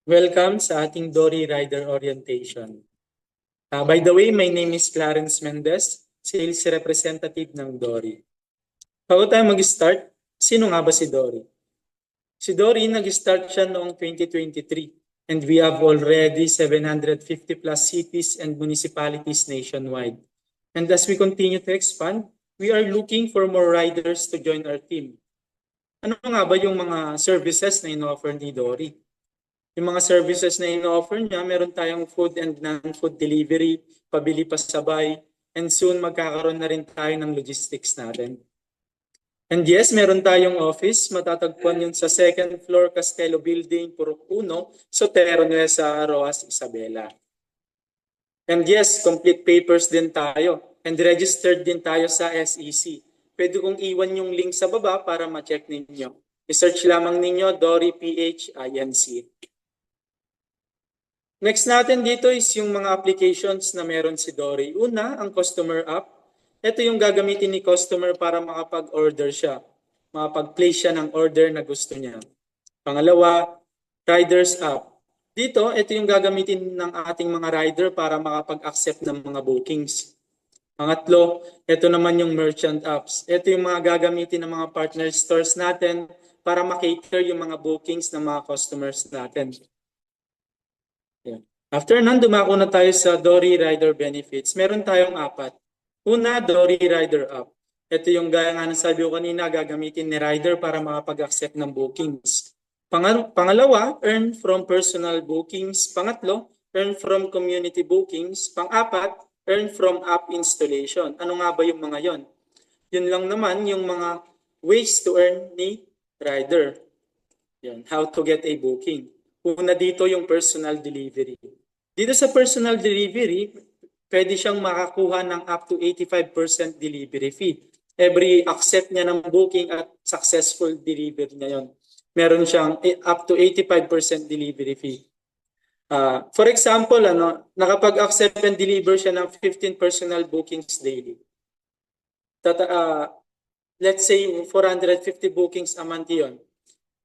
Welcome sa ating Dory Rider Orientation. By the way, my name is Clarence Mendez, Sales Representative ng Dory. Bago tayo mag-start, sino nga ba si Dory? Si Dory, nag-start siya noong 2023 and we have already 750 plus cities and municipalities nationwide. And as we continue to expand, we are looking for more riders to join our team. Ano nga ba yung mga services na in-offer ni Dory? Yung mga services na in-offer niya, meron tayong food and non-food delivery, pabili pasabay, and soon magkakaroon na rin tayo ng logistics natin. And yes, meron tayong office, matatagpuan yun sa second floor Castelo Building, Purok 1, Sotero Nuesa, Roas, Isabela. And yes, complete papers din tayo and registered din tayo sa SEC. Pwede kong iwan yung link sa baba para ma-check ninyo. I-search lamang ninyo Dory PH Inc. Next natin dito is yung mga applications na meron si Dory. Una, ang customer app. Ito yung gagamitin ni customer para makapag-order siya. Makapag-place siya ng order na gusto niya. Pangalawa, riders app. Dito, ito yung gagamitin ng ating mga rider para makapag-accept ng mga bookings. Pangatlo, ito naman yung merchant apps. Ito yung mga gagamitin ng mga partner stores natin para makater yung mga bookings ng mga customers natin. After nun, dumako na tayo sa Dory Rider Benefits. Meron tayong apat. Una, Dory Rider App. Ito yung gaya nga ng sabi ko kanina, gagamitin ni rider para makapag-accept ng bookings. Pangalawa, earn from personal bookings. Pangatlo, earn from community bookings. Pang-apat, earn from app installation. Ano nga ba yung mga yon? Yun lang naman yung mga ways to earn ni rider. Yan, how to get a booking. Una dito yung personal delivery. Dito sa personal delivery, pwede siyang makakuha ng up to 85% delivery fee. Every accept niya ng booking at successful delivery niya yun, meron siyang up to 85% delivery fee. For example, nakapag-accept and deliver siya ng 15 personal bookings daily. Let's say 450 bookings a month yun.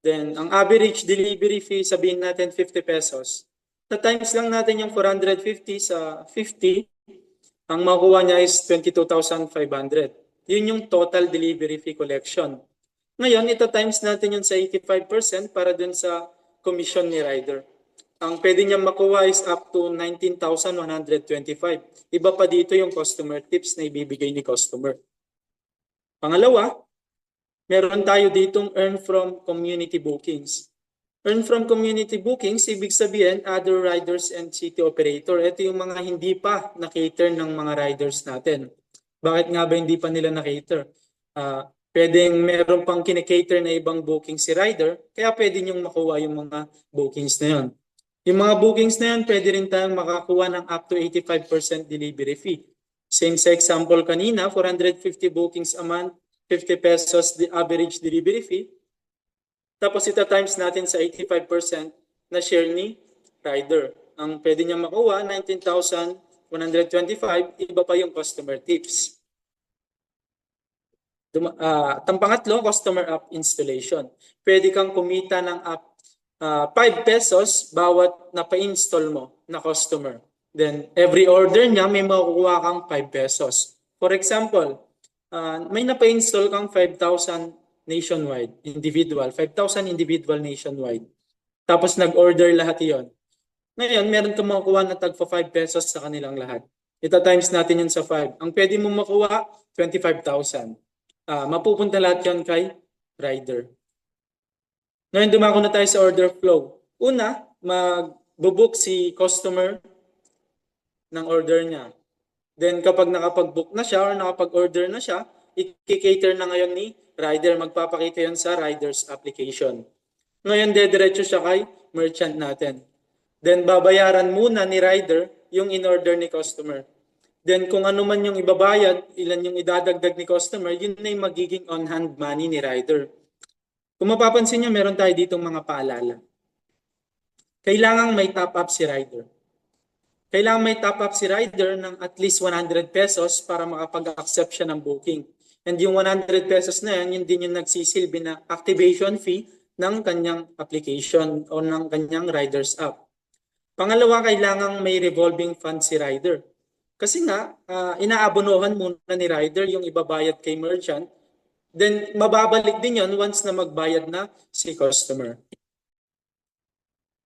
Then, ang average delivery fee, sabihin natin 50 pesos. Sa times lang natin yung 450 sa 50, ang makuha niya is 22,500. Yun yung total delivery fee collection. Ngayon, ito times natin yun sa 85% para dun sa commission ni rider. Ang pwede niya makuha is up to 19,125. Iba pa dito yung customer tips na ibibigay ni customer. Pangalawa, meron tayo ditong earn from community bookings. Earn from community bookings, ibig sabihin, other riders and city operator. Ito yung mga hindi pa na-cater ng mga riders natin. Bakit nga ba hindi pa nila na-cater? Pwedeng meron pang kinikater na ibang booking si rider, kaya pwede niyong makuha yung mga bookings na yun. Yung mga bookings na yun, pwede rin tayong makakuha ng up to 85% delivery fee. Same sa example kanina, 450 bookings a month, 50 pesos the average delivery fee. Tapos ita times natin sa 85% na share ni rider. Ang pwede niya makuha, 19,125, iba pa yung customer tips. Pangatlo, customer app installation. Pwede kang kumita ng app 5 pesos bawat napa-install mo na customer. Then every order niya may makukuha kang 5 pesos. For example, may napa-install kang 5,000 nationwide, individual, 5,000 individual nationwide. Tapos nag-order lahat iyon. Ngayon, meron kang makukuha na tagpa 5 pesos sa kanilang lahat. Ita times natin yun sa 5. Ang pwede mong makuha, 25,000. Mapupunta lahat yan kay rider. Ngayon, dumako na tayo sa order flow. Una, mag-book si customer ng order niya. Then kapag nakapag-book na siya or nakapag-order na siya, i-cater na ngayon ni rider. Magpapakita yan sa rider's application. Ngayon, dediretso siya kay merchant natin. Then babayaran muna ni rider yung in-order ni customer. Then kung ano man yung ibabayad, ilan yung idadagdag ni customer, yun na yung magiging on-hand money ni rider. Kung mapapansin nyo, meron tayo ditong mga paalala. Kailangang may top up si rider. Kailangan may top up si rider ng at least 100 pesos para makapag-accept siya ng booking. And yung 100 pesos na yan, yun din yung nagsisilbi na activation fee ng kanyang application o ng kanyang riders app. Pangalawa, kailangang may revolving fund si rider. Kasi nga, inaabonohan muna ni rider yung ibabayad kay merchant. Then, mababalik din yon once na magbayad na si customer.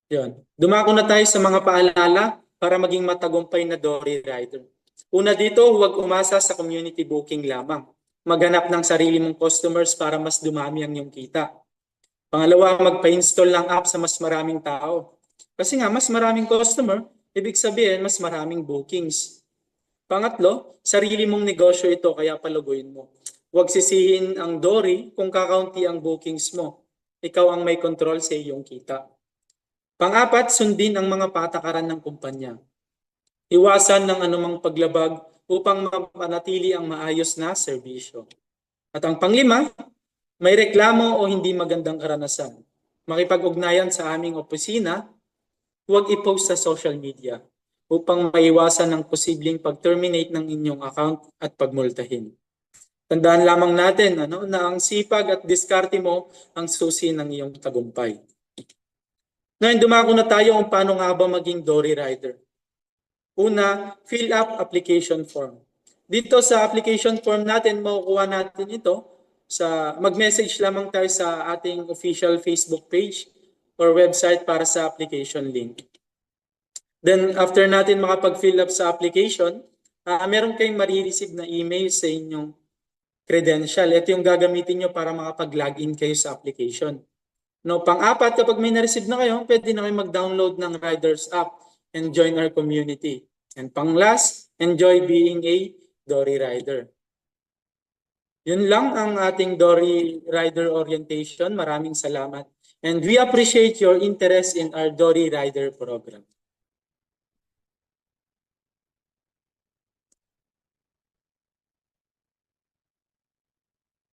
Yun. Dumako na tayo sa mga paalala para maging matagumpay na Dory Rider. Una dito, huwag umasa sa community booking lamang. Maghanap ng sarili mong customers para mas dumami ang iyong kita. Pangalawa, magpa-install ng app sa mas maraming tao. Kasi nga, mas maraming customer, ibig sabihin, mas maraming bookings. Pangatlo, sarili mong negosyo ito kaya paluguin mo. Huwag sisihin ang Dory kung kakaunti ang bookings mo. Ikaw ang may control sa iyong kita. Pang-apat, sundin ang mga patakaran ng kumpanya. Iwasan ng anumang paglabag upang mapanatili ang maayos na serbisyo. At ang panglima, may reklamo o hindi magandang karanasan. Makipag-ugnayan sa aming opisina, huwag i-post sa social media upang maiwasan ang posibleng pag-terminate ng inyong account at pagmultahin. Tandaan lamang natin na ang sipag at diskarte mo ang susi ng iyong tagumpay. Ngayon, dumako na tayo kung paano nga ba maging Dory Rider. Una, fill up application form. Dito sa application form natin, makukuha natin ito mag-message lamang tayo sa ating official Facebook page or website para sa application link. Then, after natin makapag-fill up sa application, meron kayong marireceive na email sa inyong credential. Ito yung gagamitin nyo para makapag-login kayo sa application. No, pang-apat, kapag may na-receive na kayo, pwede na kayo mag-download ng Riders app and join our community. And pang-last, enjoy being a Dory Rider. Yun lang ang ating Dory Rider orientation. Maraming salamat. And we appreciate your interest in our Dory Rider program.